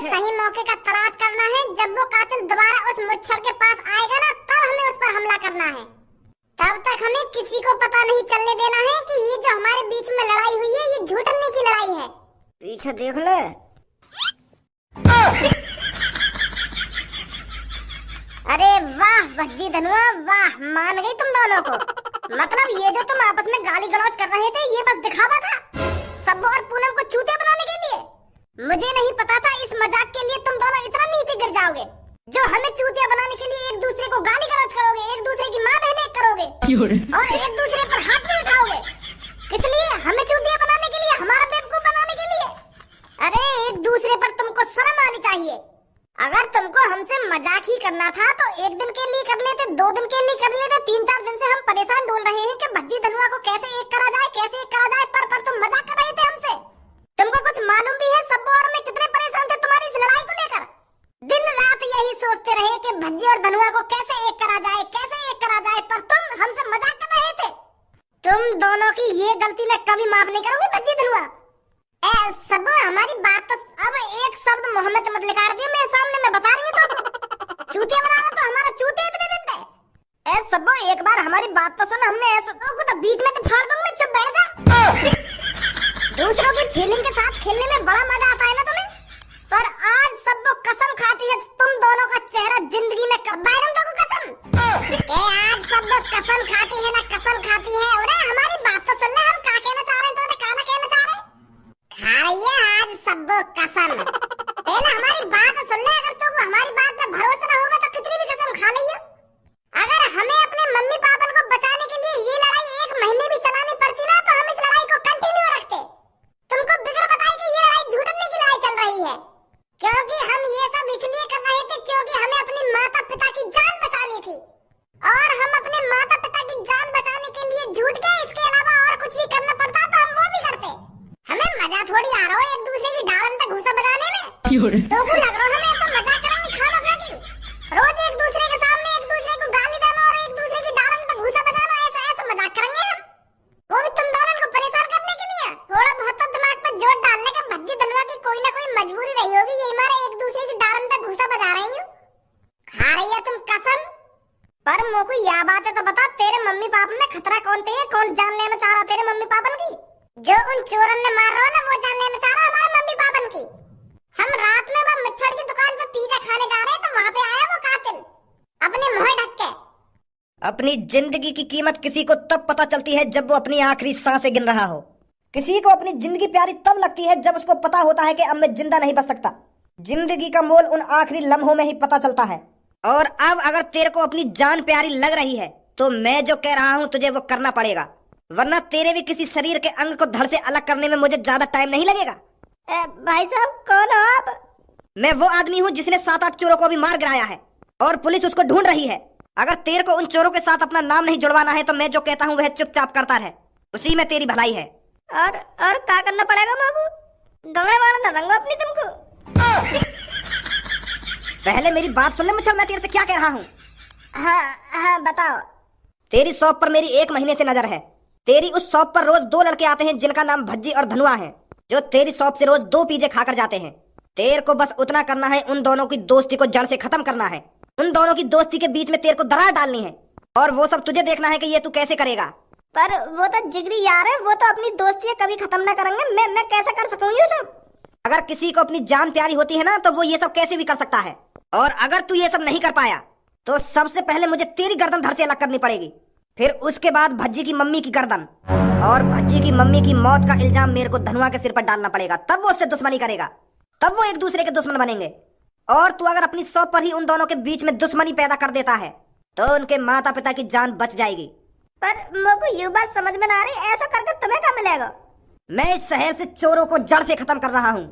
सही मौके का तलाश करना है। जब वो कातिल दोबारा उस मुच्छर के पास आएगा ना, तब हमें उस पर हमला करना है। तब तक हमें किसी को पता नहीं चलने देना है कि ये जो हमारे बीच में लड़ाई हुई है, ये झूठने की लड़ाई है। पीछे देख ले। अरे वाह भज्जी धनुआ, वाह, मान गई तुम दोनों को। मतलब ये जो तुम आपस में गाली गलौज कर रहे थे, ये बस दिखावा था सब और पूनम को चूतिया बनाने के लिए। मुझे नहीं पता था इस मजाक के लिए तुम दोनों इतना नीचे गिर जाओगे, जो हमें चूतिया बनाने के लिए एक दूसरे को गाली गलौज करोगे, एक दूसरे की माँ बहने करोगे और एक दूसरे पर हाथ भी उठाओगे। किस लिए? हमें चूतिया बनाने के लिए, हमारा बेवकूफ बनाने के लिए। अरे एक दूसरे पर तुमको शर्म आनी चाहिए। अगर तुमको हमसे मजाक ही करना था तो एक दिन के लिए कर लेते, 2 दिन के लिए कर लेते। 3-4 दिन से हम परेशान ढूंढ रहे हैं कि भज्जी धनुआ को कैसे एक करा जाए, कैसे एक करा जाए, पर तुम मजाक कर रहे थे हमसे। तुमको कुछ मालूम भी है सब और मैं कितने परेशान थे तुम्हारी इस लड़ाई को लेकर? दिन रात यही सोचते रहे कि भज्जी और धनुआ को कैसे एक करा जाए, कैसे एक करा जाए, पर तुम हमसे मजाक कर रहे थे। तुम दोनों की ये गलती मैं कभी माफ नहीं करूंगी भज्जी धनुआ। सब हमारी बात तो अब एक शब्द मोहम्मद मत लिखा दियो मेरे सामने, मैं बता रही हूँ तो चूतिया बनाना तो हमारा चूते इतने दिन थे। सब एक बार हमारी बात तो सुन, हमने ऐसा तो बीच में तो फाड़ दूंगा, चुप बैठ जा। दूसरों की फीलिंग के साथ खेलने में बड़ा मजा आता है ना तुम्हें, पर आज सब कसम खाती है तुम दोनों का चेहरा जिंदगी में कसम आज सब कसम खाती है ना, कसम खाती है। अरे हमारी बात तो सुन ले, हम क्या कहना चाह रहे हैं, तो क्या कहना चाह रहे? खाइए आज सब कसम। पहले हमारी बात सुन ले, अगर तुम हमारी बात पे भरोसा न होगा तो कितनी भी कसम खा लियो। अगर हमें अपने मम्मी पापा को बचाने के लिए ये लड़ाई 1 महीने भी चलानी पड़ती ना, तो हम इस लड़ाई को कंटिन्यू रखते। तुमको बिगड़ बताई कि ये लड़ाई झूठने की लड़ाई चल रही है, क्योंकि हम ये सब इसलिए कर रहे थे क्योंकि हमें अपने माता पिता की जान बचानी थी। और हम अपने माता पिता की जान बचाने के लिए झूठ के इसके अलावा और कुछ भी करना पड़ता तो हम वो भी करते। हमें मजा थोड़ी आ रहा हो एक दूसरे की डालन पे घुसा बजाने में। तो को लग रहा है हमें ऐसा मजाक करेंगे खाना खा के, रोज एक दूसरे के सामने एक दूसरे को गाली देना और एक दूसरे की डालन पे घुसा बजाना, ऐसा मजाक करेंगे हम, वो भी तुम दोनों को परेशान करने के लिए। थोड़ा बहुत तो दिमाग पर जोर डालने के भज्जी धनुआ की कोई ना कोई मजबूरी रही होगी, ये हमारे एक दूसरे की डालन पे घुसा बजा रही हो। खा रही है तुम कसम, पर मोको यह बात है तो बता, तेरे मम्मी पापा में खतरा कौन थे? कौन जान लेना चाह रहा तेरे मम्मी पापा की? जो उन चोरों ने मार रहा ना, वो जान लेना चाह रहा हमारे मम्मी पापा की। हम रात में वो मिठाई की दुकान पे पिज़्ज़ा खाने जा रहे हैं तो वहाँ पे आया वो कातिल अपने मुंह ढक के। अपनी जिंदगी की कीमत किसी को तब पता चलती है जब वो अपनी आखिरी सांसें गिन रहा हो। किसी को अपनी जिंदगी प्यारी तब लगती है जब उसको पता होता है कि अब मैं जिंदा नहीं बच सकता। जिंदगी का मोल उन आखिरी लम्हों में ही पता चलता है। और अब अगर तेरे को अपनी जान प्यारी लग रही है तो मैं जो कह रहा हूँ तुझे वो करना पड़ेगा, वरना तेरे भी किसी शरीर के अंग को धड़ से अलग करने में मुझे ज्यादा टाइम नहीं लगेगा। भाई साहब कौन हो आप? मैं वो आदमी हूँ जिसने 7-8 चोरों को भी मार गिराया है और पुलिस उसको ढूंढ रही है। अगर तेरे को उन चोरों के साथ अपना नाम नहीं जुड़वाना है तो मैं जो कहता हूँ वह चुपचाप करता रहे, उसी में तेरी भलाई है। और क्या करना पड़ेगा बाबू? दंगड़े मारना दंगा अपनी तुमको। पहले मेरी बात सुन ले मुच्छल, मैं तेरे से क्या कह रहा हूँ। हाँ बताओ। तेरी शॉप पर मेरी 1 महीने से नजर है। तेरी उस शॉप पर रोज 2 लड़के आते हैं जिनका नाम भज्जी और धनुआ है, जो तेरी शॉप से रोज 2 पिज़्ज़े खाकर जाते हैं। तेरे को बस उतना करना है, उन दोनों की दोस्ती को जड़ से खत्म करना है। उन दोनों की दोस्ती के बीच में तेरे को दरार डालनी है और वो सब तुझे देखना है कि ये तू कैसे करेगा। पर वो तो जिगरी यार है, वो तो अपनी दोस्ती कभी खत्म ना करेंगे। मैं कैसे कर सकूं ये सब? अगर किसी को अपनी जान प्यारी होती है ना तो वो ये सब कैसे भी कर सकता है। और अगर तू ये सब नहीं कर पाया तो सबसे पहले मुझे तेरी गर्दन धड़ से अलग करनी पड़ेगी, फिर उसके बाद भज्जी की मम्मी की गर्दन, और भज्जी की मम्मी की मौत का इल्जाम मेरे को धनुआ के सिर पर डालना पड़ेगा। तब वो उससे दुश्मनी करेगा, तब वो एक दूसरे के दुश्मन बनेंगे। और तू अगर अपनी शॉप पर ही उन दोनों के बीच में दुश्मनी पैदा कर देता है तो उनके माता पिता की जान बच जाएगी। पर मुझको ये बात समझ में ना आ रही, ऐसा करके तुम्हें क्या मिलेगा? मैं इस शहर से चोरों को जड़ से खत्म कर रहा हूँ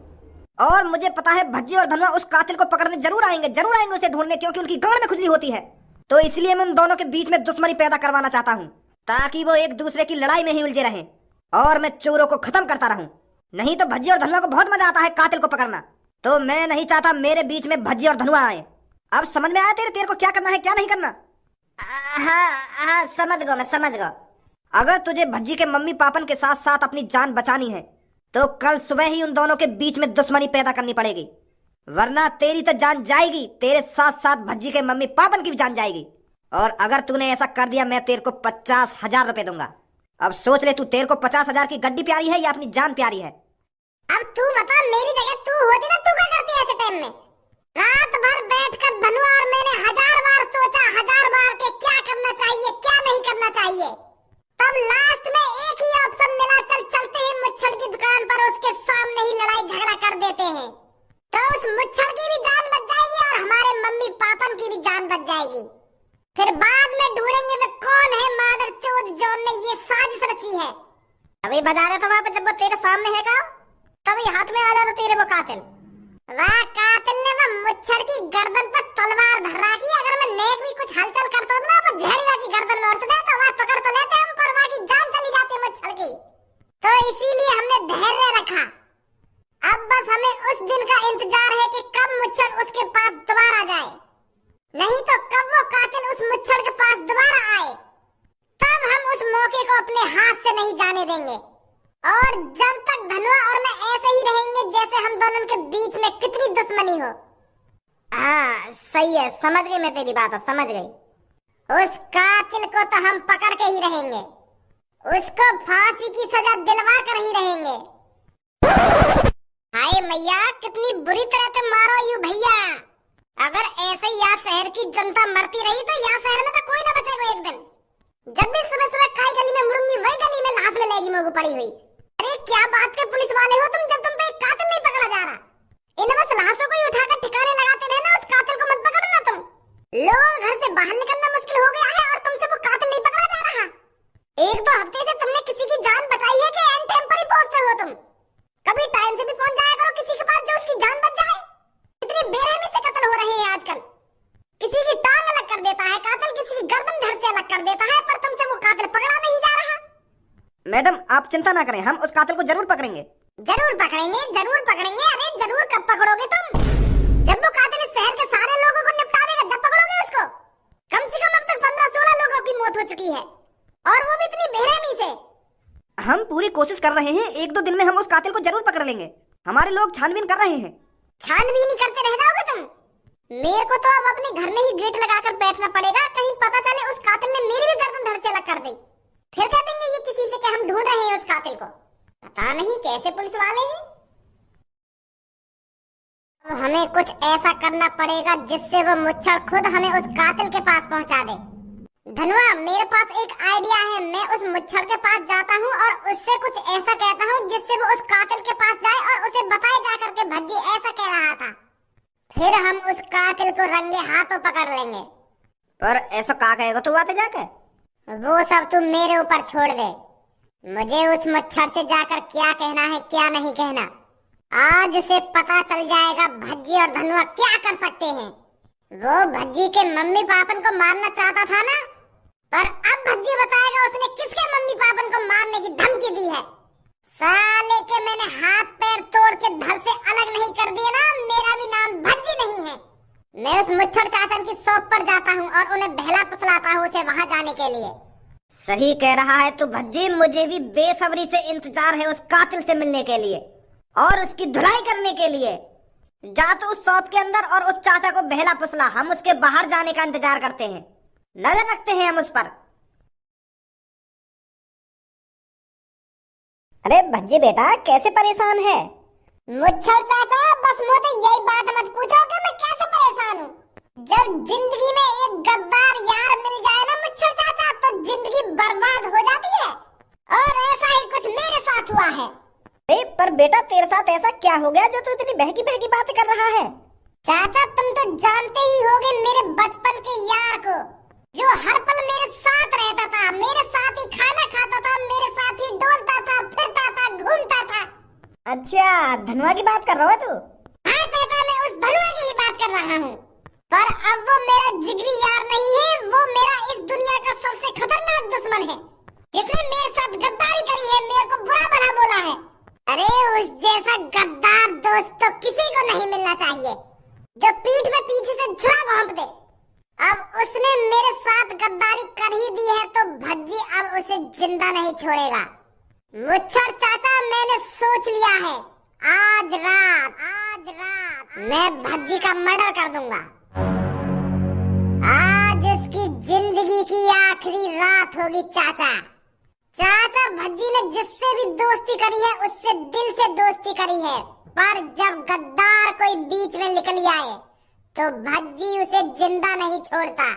और मुझे पता है भज्जी और धनुआ उस कातिल को पकड़ने जरूर आएंगे उसे ढूंढने, क्योंकि उनकी गांड में खुजली होती है। तो इसलिए मैं उन दोनों के बीच में दुश्मनी पैदा करवाना चाहता हूँ ताकि वो एक दूसरे की लड़ाई में ही उलझे रहें और मैं चोरों को खत्म करता रहूं। नहीं तो भज्जी और धनुआ को बहुत मजा आता है कातिल को पकड़ना, तो मैं नहीं चाहता मेरे बीच में भज्जी और धनुआ आए। अब समझ में आया तेरे को क्या करना है क्या नहीं करना? हाँ समझ गया, मैं समझ गया। अगर तुझे भज्जी के मम्मी पापन के साथ साथ अपनी जान बचानी है तो कल सुबह ही उन दोनों के बीच में दुश्मनी पैदा करनी पड़ेगी। वरना तेरी तो जान जाएगी, तेरे साथ साथ भज्जी के मम्मी पापन की भी जान जाएगी। और अगर तूने ऐसा कर दिया मैं तेरे को 50,000 रुपए दूंगा। अब सोच ले, तू तेरे को 50,000 की गड्डी प्यारी है या अपनी जान प्यारी है? अब तू बता, मेरी जगह तू होती ना, तू क्या करती ऐसे टाइम में? रात भर बैठकर धनुआ और मैंने 1000 बार सोचा, 1000 बार के क्या करना चाहिए क्या नहीं करना चाहिए। तब लास्ट में एक ही ऑप्शन मिला, चल चलते हैं मुच्छड़ की दुकान पर, उसके सामने ही लड़ाई झगड़ा कर देते हैं, तो उस मुच्छड़ की भी जान बच जाएगी और हमारे मम्मी पापन की भी जान बच जाएगी। फिर बाद में ढूंढेंगे वे कौन है मादरचोद जॉन ने ये साजिश रची है। अभी बता रहे तो वहां पे जब वो तेरे सामने है का, तभी हाथ में आ जाता तेरे वो कातिल। वह कातिल ने वह मुच्छड़ की गर्दन पर तलवार धर रखी। अगर मैं नेक भी कुछ हलचल करता हूँ ना तो झड़िया की गर्दन लौट से तो वह पकड़ तो लेते हम, पर वह की जान चली जाती मुच्छड़ की। तो इसीलिए हमने धैर्य रखा। अब बस हमें उस दिन का इंतजार है कि कब मुच्छड़ उसके पास दोबारा जाए, नहीं तो कब वो कातिल उस मुच्छड़ के पास दोबारा आए, तब हम उस मौके को अपने हाथ से नहीं जाने देंगे। और जब तक धनुआ और मैं ऐसे ही रहेंगे जैसे हम दोनों के बीच में कितनी दुश्मनी हो। हाँ सही है, समझ गई मैं तेरी बात, समझ गई। उस कातिल को तो हम पकड़ के ही रहेंगे, उसको फांसी की सजा दिलवा कर ही रहेंगे। हाय मैया, कितनी बुरी तरह से मारो यू भैया। अगर ऐसे ही यहाँ शहर की जनता मरती रही तो यहाँ शहर में तो कोई ना बचेगा एक दिन। जब भी सुबह सुबह खाई गली में मुड़ूंगी वही गली में लाश में लेगी मुझे पड़ी हुई। अरे क्या बात के पुलिस वाले हो तुम, जब तुम पे एक कातिल नहीं पकड़ा जा रहा। इन बस लाशों को ही उठाकर ठिकाने लगाते रहना, उस कातिल को मत पकड़ना तुम। लोगों को घर से बाहर निकलना मुश्किल हो गया है और तुमसे वो कातिल नहीं पकड़ा जा रहा। 1-2 हफ्ते से तुमने किसी की जान बचाई है कि एंड टाइम पर ही पहुंचते हो तुम? कभी टाइम से भी पहुंच जाया करो किसी के पास जो उसकी जान बच जाए। इतनी बेरहमी से कत्ल हो रहे हैं आजकल। किसी की टांग अलग कर देता है कातिल, किसी की गर्दन धड़ से अलग कर देता है, पर तुमसे वो कातिल पकड़ा नहीं जा रहा। मैडम आप चिंता ना करें, हम उस कातिल को जरूर पकड़ेंगे। जरूर पकड़ेंगे, जरूर पकड़ेंगे। अरे जरूर कब पकड़ोगे तुम? जब वो कातिल इस शहर के सारे लोगों को निपटा देगा जब पकड़ोगे उसको। कम से कम अब तक 15-16 लोगों की मौत हो चुकी है और वो भी इतनी बेरहमी से। हम पूरी कोशिश कर रहे हैं, 1-2 दिन में हम उस कातिल को जरूर पकड़ लेंगे। हमारे लोग छानबीन कर रहे हैं। छानबीन ही करते रह जाओगे तुम? मेरे को तो अब अपने घर में ही गेट लगाकर बैठना पड़ेगा, कहीं पता चले उस कातिल ने मेरी भी गर्दन धड़ से अलग कर दी। फिर कह देंगे ये किसी से कि हम ढूंढ रहे हैं उस कातिल को। पता नहीं कैसे पुलिस वाले हैं। तो हमें कुछ ऐसा करना पड़ेगा जिससे वो मुच्छड़ खुद हमें उस कातिल के पास पहुंचा दे। धनुआ मेरे पास एक आइडिया है, मैं उस मुच्छड़ के पास जाता हूँ और उससे कुछ ऐसा कहता हूँ जिससे वो उस कातिल के पास जाए और उसे बताए जा करके भज्जी ऐसा कह रहा था। फिर हम उस कातिल को रंगे हाथों पकड़ लेंगे। पर ऐसा क्या कहेगा तू आते जाके? वो सब तुम मेरे ऊपर छोड़ दे। मुझे उस मच्छर से जाकर क्या कहना है क्या नहीं कहना, आज उसे पता चल जाएगा भज्जी और धनुआ क्या कर सकते हैं। वो भज्जी के मम्मी पापन को मारना चाहता था ना, पर अब भज्जी बताएगा उसने किसके मम्मी पापन को मारने की धमकी दी है। साले के मैंने हाथ पैर तोड़ के धड़ से अलग नहीं कर दिया ना, मेरा भी नाम भज्जी नहीं है। मैं उस मुच्छड़ चाचन की शॉप पर जाता हूँ और उन्हें बहला फुसलाता हूँ उसे वहाँ जाने के लिए। सही कह रहा है तू भज्जी, मुझे भी बेसब्री से इंतजार है उस कातिल से मिलने के लिए और उसकी धुलाई करने के लिए। जा तो उस शॉप के अंदर और उस चाचा को बहला फुसला, हम उसके बाहर जाने का इंतजार करते हैं, नजर रखते हैं हम उस पर। अरे भज्जी बेटा कैसे परेशान है? मुच्छड़ चाचा बस मुझे यही बात मत पूछो कि मैं कैसे परेशान हूँ। जब जिंदगी में एक गद्दार यार मिल जाए ना मुच्छड़ चाचा तो जिंदगी बर्बाद हो जाती है, और ऐसा ही कुछ मेरे साथ हुआ है। पर बेटा तेरे साथ ऐसा क्या हो गया जो तू इतनी बहकी बहकी बातें कर रहा है? चाचा तुम तो जानते ही होगे मेरे बचपन के यार को, जो हर पल मेरे साथ रहता था, मेरे साथ ही खाना खाता था, मेरे साथ ही डोलता था, फिरता था, घूमता था। अच्छा धनुआ की बात कर रहा है तू? हाँ चाचा मैं उस धनुआ की ही बात कर रहा हूँ, पर अब वो मेरा जिगरी यार नहीं है, वो मेरा इस दुनिया का सबसे खतरनाक दुश्मन है, जिसने मेरे साथ गद्दारी करी है, मेरे को बुरा भला बोला है। अरे उस जैसा गद्दार दोस्त तो किसी को नहीं मिलना चाहिए, जो पीठ में पीछे से छुरा घोंप दे। अब उसने मेरे साथ गद्दारी कर ही दी है तो भज्जी अब उसे जिंदा नहीं छोड़ेगा। मुच्छड़ चाचा मैंने सोच लिया है, आज आज रात मैं भज्जी का मर्डर कर दूंगा। आज उसकी जिंदगी की आखिरी रात होगी चाचा। चाचा भज्जी ने जिससे भी दोस्ती करी है उससे दिल से दोस्ती करी है, पर जब गद्दार कोई बीच में निकल आए तो भज्जी उसे जिंदा नहीं छोड़ता।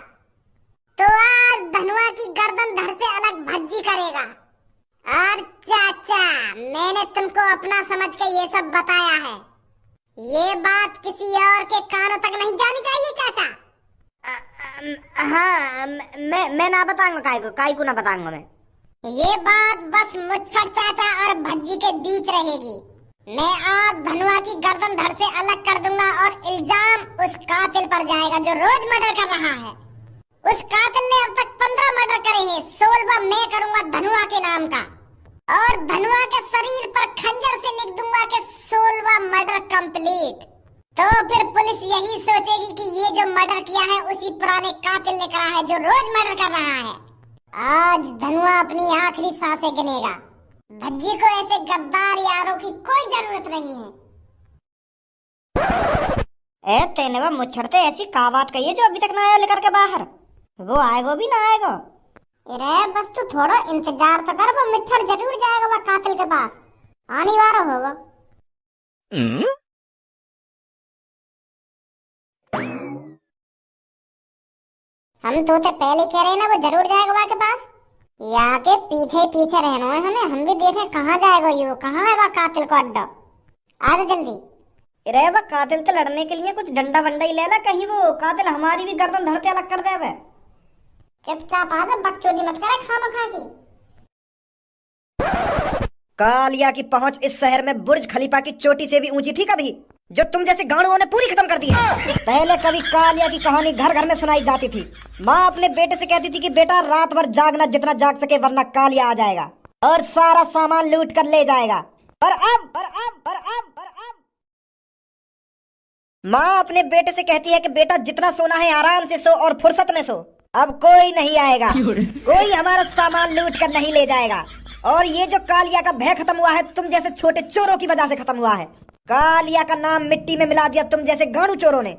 तो आज धनुआ की गर्दन धड़ से अलग भज्जी करेगा। और चाचा मैंने तुमको अपना समझ के ये सब बताया है, ये बात किसी और के कानों तक नहीं जानी चाहिए चाचा। हाँ, मैं ना बताऊंगा, काई को ना बताऊंगा मैं। ये बात बस मुच्छर चाचा और भज्जी के बीच रहेगी। मैं आज धनुआ की गर्दन धड़ से अलग कर दूंगा और इल्जाम उस कातिल पर जाएगा जो रोज मर्डर कर रहा है। उस कातिल ने अब तक 15 मर्डर करे हैं, 16वां मैं करूंगा धनुआ के नाम का। और धनुआ के शरीर पर खंजर से लिख दूंगा कि 16वां मर्डर कंप्लीट। तो फिर पुलिस यही सोचेगी कि ये जो मर्डर किया है उसी पुराने कातिल ने करा है जो रोज मर्डर कर रहा है। आज धनुआ अपनी आखिरी सांसें गिनेगा। भज्जी को ऐसे गद्दार यारों की कोई जरूरत नहीं है। तेने वो मुच्छड़ते ऐसी का बात कही है जो अभी तक ना आया लेकर के बाहर? वो आएगा भी ना आएगा? अरे बस तू थोड़ा इंतजार तो कर, वो मुच्छड़ जरूर जाएगा वो कातिल के पास, आने वाला होगा। हम तो पहले कह रहे हैं ना वो जरूर जाएगा वहाँ के पास। यहाँ के पीछे पीछे रहना है हमें, हम भी देखें कहाँ जाएगा ये, कहाँ है वह कातिल को अड्डा। आ जा जल्दी। अरे वह कातिल से लड़ने के लिए कुछ डंडा वंडा ही ले ला, कहीं वो कातिल हमारी भी गर्दन धड़ के अलग कर दे। अब चुपचाप आ जा, बकचोदी मत करे खामा खा की। कालिया की पहुंच इस शहर में बुर्ज खलीफा की चोटी से भी ऊंची थी कभी, जो तुम जैसे गाड़ुओं ने पूरी खत्म कर दी है। पहले कभी कालिया की कहानी घर घर में सुनाई जाती थी। माँ अपने बेटे से कहती थी कि बेटा रात भर जागना जितना जाग सके, वरना कालिया आ जाएगा और सारा सामान लूट कर ले जाएगा। और अब माँ अपने बेटे से कहती है कि बेटा जितना सोना है आराम से सो और फुर्सत में सो, अब कोई नहीं आएगा, कोई हमारा सामान लूट कर नहीं ले जाएगा। और ये जो कालिया का भय खत्म हुआ है तुम जैसे छोटे चोरों की वजह से खत्म हुआ है। कालिया का नाम मिट्टी में मिला दिया तुम जैसे गाड़ू चोरों ने।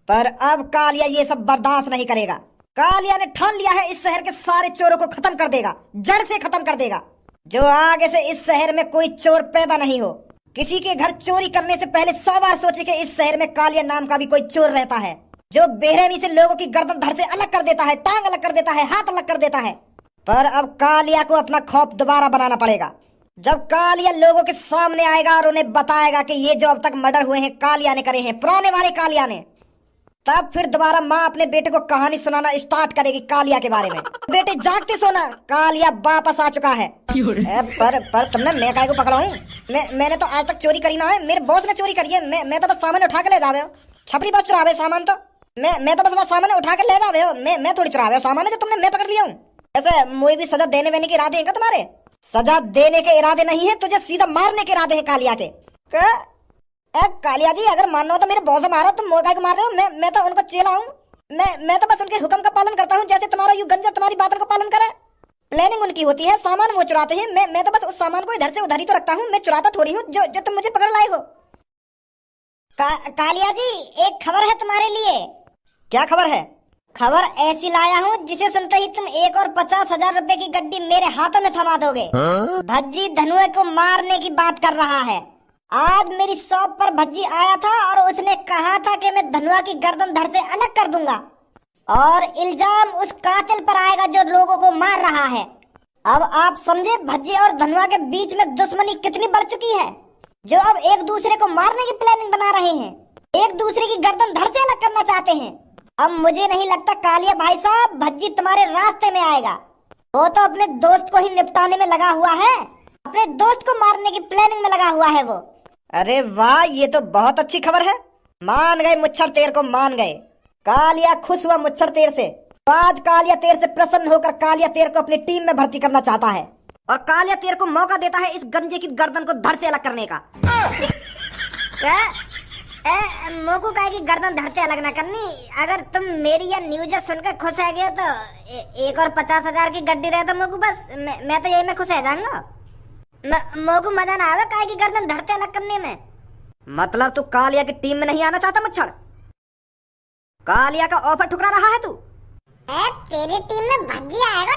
पर अब कालिया ये सब बर्दाश्त नहीं करेगा। कालिया ने ठान लिया है इस शहर के सारे चोरों को खत्म कर देगा, जड़ से खत्म कर देगा। जो आगे से इस शहर में कोई चोर पैदा नहीं हो। किसी के घर चोरी करने से पहले 100 बार सोचे कि इस शहर में कालिया नाम का भी कोई चोर रहता है, जो बेरहमी से लोगों की गर्दन धड़ से अलग कर देता है, टांग अलग कर देता है, हाथ अलग कर देता है। पर अब कालिया को अपना खौफ दोबारा बनाना पड़ेगा। जब कालिया लोगों के सामने आएगा और उन्हें बताएगा कि ये जो अब तक मर्डर हुए हैं कालिया ने करे हैं, पुराने वाले कालिया ने, तब फिर दोबारा माँ अपने बेटे को कहानी सुनाना स्टार्ट करेगी कालिया के बारे में। बेटे जागते सोना, कालिया वापस आ चुका है। पर तुमने मैं काय को पकड़ा हूँ? मैंने तो आज तक चोरी करी ना है, मेरे बॉस ने चोरी करी है। मैं तो बस सामान उठा के ले जावे हो। छपरी बॉस चुरावे सामान तो मैं तो बस सामान उठा के ले जावे हो। मैं थोड़ी चुरावे सामान जो तुमने मैं पकड़ लिया हूँ। ऐसे मुझे भी सजा देने वेने के इरादे हैं तुम्हारे? सजा देने के इरादे नहीं है, तुझे सीधा मारने के इरादे हैं कालिया के। कालिया जी अगर मानो तो मेरे बॉस मारो, तुम मोगा को मार रहे हो। मैं तो उनको चेला हूँ। मैं तो बस उनके हुक्म का पालन करता हूँ, जैसे तुम्हारा यू गंजा तुम्हारी बातों का पालन करे। प्लानिंग उनकी होती है, सामान वो चुराते हैं। मैं तो बस उस सामान को इधर से उधर ही तो रखता हूँ, मैं चुराता थोड़ी हूँ जो तुम मुझे पकड़ लाए हो। कालिया जी एक खबर है तुम्हारे लिए। क्या खबर है? खबर ऐसी लाया हूँ जिसे सुनते ही तुम 1 और 50,000 रुपए की गड्डी मेरे हाथों में थमा दोगे। भज्जी धनुए को मारने की बात कर रहा है। आज मेरी शॉप पर भज्जी आया था और उसने कहा था कि मैं धनुआ की गर्दन धड़ से अलग कर दूंगा और इल्जाम उस कातिल पर आएगा जो लोगों को मार रहा है। अब आप समझे भज्जी और धनुआ के बीच में दुश्मनी कितनी बढ़ चुकी है, जो अब एक दूसरे को मारने की प्लानिंग बना रहे हैं, एक दूसरे की गर्दन धड़ से अलग करना चाहते हैं। अब मुझे नहीं लगता कालिया भाई साहब भज्जी तुम्हारे रास्ते में आएगा। वो तो अपने दोस्त को ही निपटाने में लगा हुआ है, अपने दोस्त को मारने की प्लानिंग में लगा हुआ है वो। अरे वाह, ये तो बहुत अच्छी खबर है। मान गए मुच्छर तेर को, मान गए। कालिया खुश हुआ मुच्छर तेर से। आज कालिया तेर से प्रसन्न होकर कालिया तेर को अपनी टीम में भर्ती करना चाहता है और कालिया तेर को मौका देता है इस गंजे की गर्दन को धड़ से अलग करने का। मोकू काय की गर्दन धड़ से अलग ना करनी। अगर तुम मेरी या न्यूज सुनकर खुश है गए तो 1 और 50,000 की गड्डी रहे तो मोकू बस मैं तो यही में खुश है जाऊंगा। मोकू मजा ना आवे काय की गर्दन धड़ से अलग करने में। मतलब तू कालिया की टीम में नहीं आना चाहता मुच्छड़? कालिया का ऑफर ठुकरा रहा है तू? तेरी टीम में भज्जी आएगा